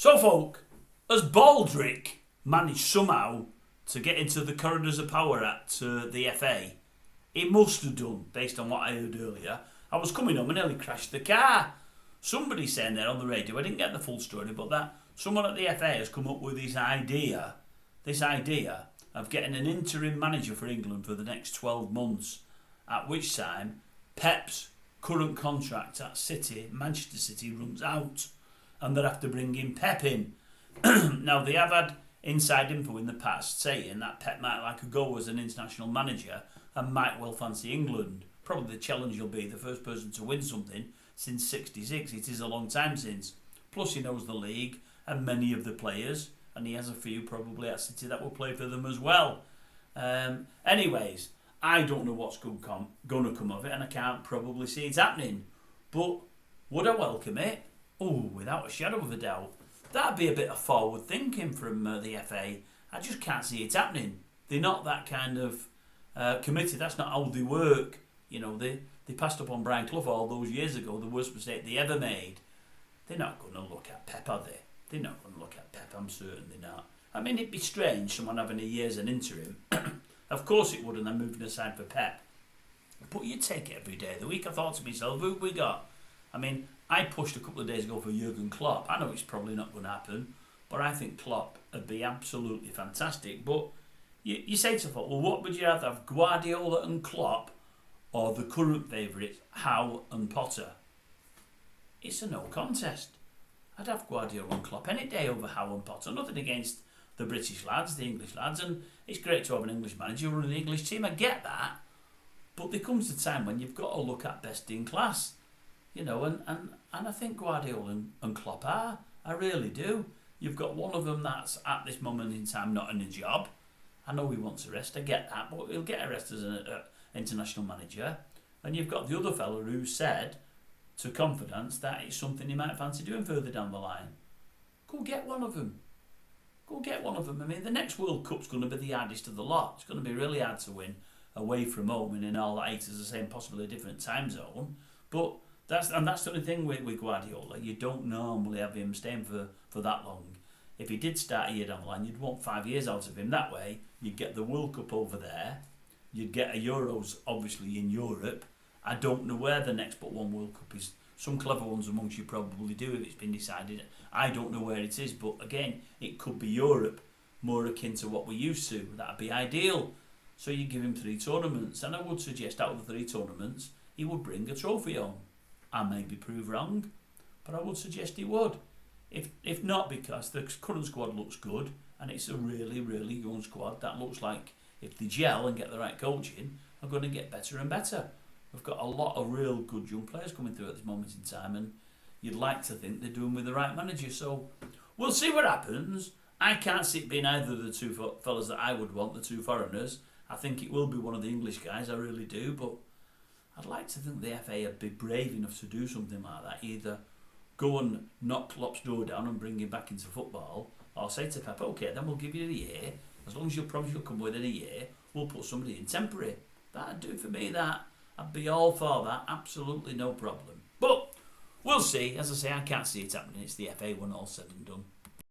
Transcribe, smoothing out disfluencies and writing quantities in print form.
So, folk, has Baldrick managed somehow to get into the corridors of power at the FA? He must have done, based on what I heard earlier. I was coming home and nearly crashed the car. Somebody saying there on the radio, I didn't get the full story, but that someone at the FA has come up with this idea of getting an interim manager for England for the next 12 months, at which time Pep's current contract at Manchester City, runs out, and they'll have to bring in Pep in. Now, they have had inside info in the past saying that Pep might like a go as an international manager and might well fancy England. Probably the challenge will be the first person to win something since '66. It is a long time since. Plus, he knows the league and many of the players, and he has a few probably at City that will play for them as well. Anyways, I don't know what's going to come of it, and I can't probably see it happening. But would I welcome it? Oh, without a shadow of a doubt. That'd be a bit of forward thinking from the FA. I just can't see it happening. They're not that kind of committee. That's not how they work. You know, they passed up on Brian Clough all those years ago, the worst mistake they ever made. They're not going to look at Pep, are they? They're not going to look at Pep, I'm certain they're not. I mean, it'd be strange, someone having a year as an interim. Of course it would, and then moving aside for Pep. But you'd take it every day of the week. I thought to myself, who have we got? I mean, I pushed a couple of days ago for Jurgen Klopp. I know it's probably not going to happen, but I think Klopp would be absolutely fantastic. But you say to folk, well, what would you rather have, Guardiola and Klopp, or the current favourites, Howe and Potter? It's a no contest. I'd have Guardiola and Klopp any day over Howe and Potter. Nothing against the British lads, the English lads, and it's great to have an English manager running the English team. I get that. But there comes a time when you've got to look at best in class. You know, and I think Guardiola and Klopp are. I really do. You've got one of them that's at this moment in time not in a job. I know he wants a rest, I get that, but he'll get a rest as an international manager. And you've got the other fella who said to confidence that it's something he might fancy doing further down the line. Go get one of them. Go get one of them. I mean, the next World Cup's going to be the hardest of the lot. It's going to be really hard to win away from home and in all that, it's the same, possibly a different time zone. But that's the only thing with Guardiola. You don't normally have him staying for that long. If he did start a year down the line, you'd want 5 years out of him. That way, you'd get the World Cup over there. You'd get a Euros, obviously, in Europe. I don't know where the next but one World Cup is. Some clever ones amongst you probably do if it's been decided. I don't know where it is, but again, it could be Europe, more akin to what we're used to. That'd be ideal. So you give him 3 tournaments, and I would suggest out of the 3 tournaments, he would bring a trophy home. I may be proved wrong, but I would suggest he would. If not, because the current squad looks good, and it's a really, really young squad that looks like, if they gel and get the right coaching, are going to get better and better. We've got a lot of real good young players coming through at this moment in time, and you'd like to think they're doing with the right manager. So we'll see what happens. I can't see it being either of the 2 fellas that I would want, the 2 foreigners. I think it will be one of the English guys, I really do, but I'd like to think the FA would be brave enough to do something like that. Either go and knock Klopp's door down and bring him back into football, or say to Pep, okay, then we'll give you a year. As long as you promise you'll come within a year, we'll put somebody in temporary. That'd do for me, that. I'd be all for that. Absolutely no problem. But we'll see. As I say, I can't see it happening. It's the FA when all's said and done.